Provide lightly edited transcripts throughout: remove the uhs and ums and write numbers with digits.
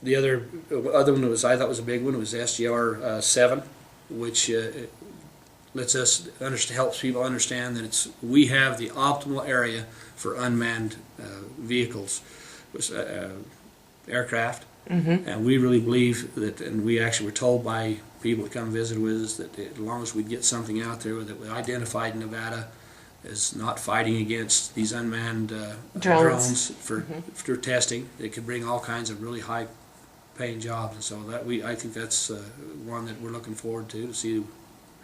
The other one that was I thought was a big one was SGR 7, which lets us helps people understand that we have the optimal area for unmanned vehicles, aircraft, and we really believe that. And we actually were told by people that come visit with us that as long as we get something out there that we identified Nevada as not fighting against these unmanned drones for testing, it could bring all kinds of really high-paying jobs. And so I think that's one that we're looking forward to see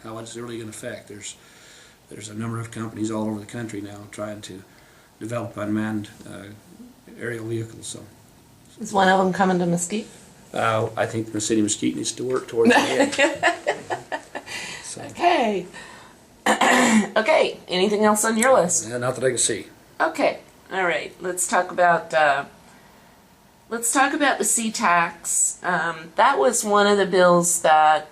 how it's really going to affect. There's a number of companies all over the country now trying to develop unmanned aerial vehicles. So, is one of them coming to Mesquite? I think the city of Mesquite needs to work towards that. So. Okay. Okay. Anything else on your list? Not that I can see. Okay. All right. Let's talk about the sea tax. That was one of the bills that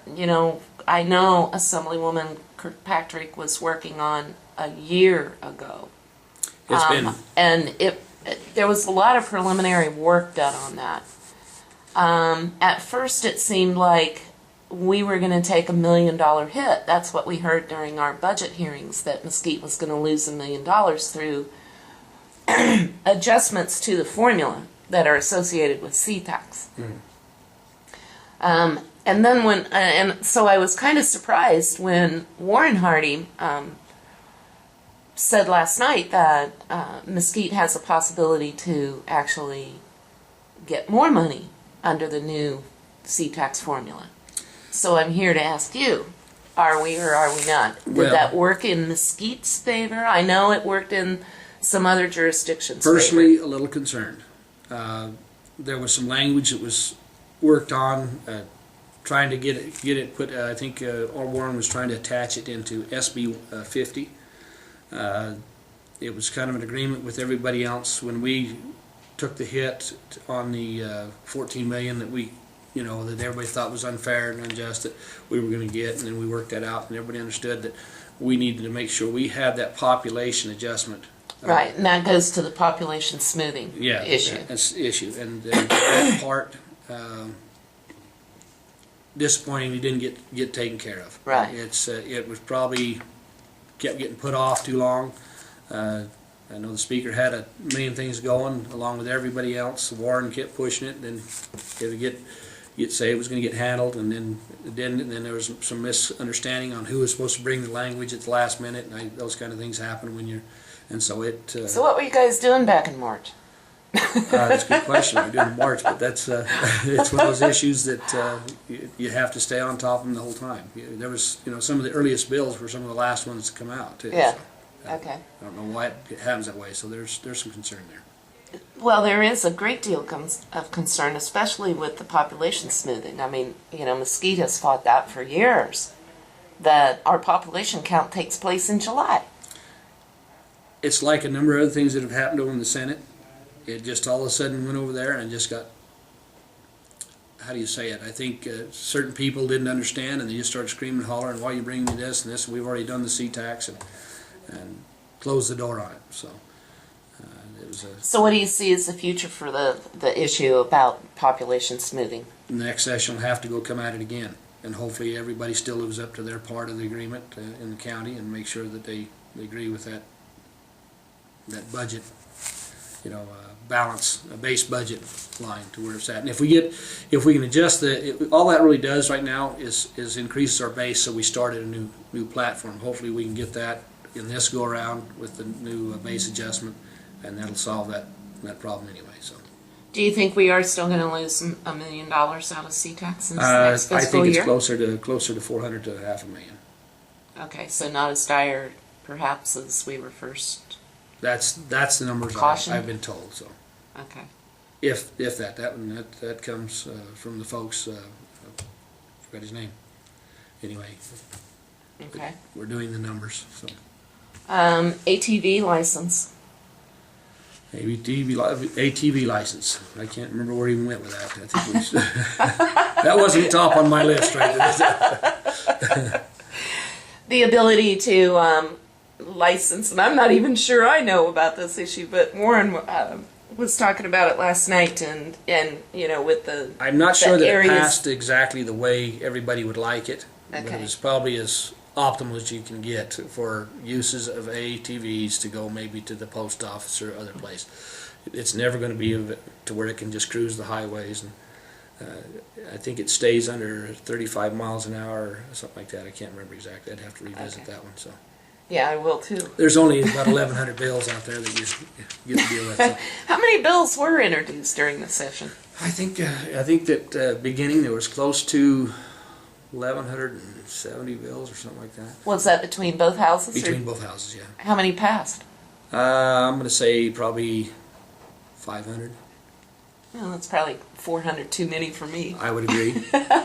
I know Assemblywoman Kirkpatrick was working on a year ago. It's been, and there was a lot of preliminary work done on that. At first, it seemed like we were going to take $1 million hit. That's what we heard during our budget hearings, that Mesquite was going to lose $1 million through adjustments to the formula that are associated with sea tax. And then so I was kind of surprised when Warren Hardy said last night that Mesquite has a possibility to actually get more money under the new sea tax formula. So I'm here to ask you, are we or are we not? Did that work in Mesquite's favor? I know it worked in some other jurisdictions' personally favor. A little concerned. There was some language that was worked on, trying to get it put. I think Warren was trying to attach it into SB 50. It was kind of an agreement with everybody else when we took the hit on the $14 million that that everybody thought was unfair and unjust that we were going to get, and then we worked that out, and everybody understood that we needed to make sure we had that population adjustment. Right, and that goes to the population smoothing issue. That's the issue, and that part disappointingly didn't get taken care of. Right. It was probably kept getting put off too long. I know the speaker had a million things going along with everybody else. Warren kept pushing it, then it would say it was going to get handled, and then it didn't, and then there was some misunderstanding on who was supposed to bring the language at the last minute, and those kind of things happen when you're, and so it... So what were you guys doing back in March? That's a good question. We're doing March, but that's it's one of those issues that you have to stay on top of them the whole time. There was, some of the earliest bills were some of the last ones to come out, too. Yeah. So, okay. I don't know why it happens that way, so there's some concern there. Well, there is a great deal of concern, especially with the population smoothing. I mean, Mesquite has fought that for years, that our population count takes place in July. It's like a number of other things that have happened over in the Senate. It just all of a sudden went over there and just got, how do you say it? I think certain people didn't understand, and they just started screaming and hollering, why are you bringing me this and this? And we've already done the sea tax, and closed the door on it. So it was So what do you see as the future for the issue about population smoothing? The next session will have to come at it again, and hopefully everybody still lives up to their part of the agreement in the county, and make sure that they agree with that budget, balance, a base budget line to where it's at. And if we can adjust all that really does right now is increase our base, so we started a new platform. Hopefully we can get that in this go around with the new base adjustment, and that'll solve that problem anyway. So. Do you think we are still going to lose $1 million out of sea tax in this next fiscal year? I think it's closer to 400 to $500,000. Okay, so not as dire perhaps as we were first. That's the numbers I've been told. So. Okay. If that comes from the folks, I forgot his name. Anyway. Okay. We're doing the numbers. So. ATV license. ATV license. I can't remember where he went with that. I think that wasn't top on my list, right? The ability to license, and I'm not even sure I know about this issue, but Warren was talking about it last night, and you know, with the I'm not sure that areas- it passed exactly the way everybody would like it, but Okay. it's probably as optimal as you can get for uses of ATVs to go maybe to the post office or other place. It's never going to be to where it can just cruise the highways, and I think it stays under 35 miles an hour or something like that. I can't remember exactly. I'd have to revisit Okay. that one. So Yeah, I will too. there's only about 1,100 bills out there that you get to deal with. So. How many bills were introduced during the session? I think that beginning there was close to 1,170 bills or something like that. Was that between both houses? Between or both houses, yeah. how many passed? I'm going to say probably 500. Well, that's probably 400 too many for me. I would agree.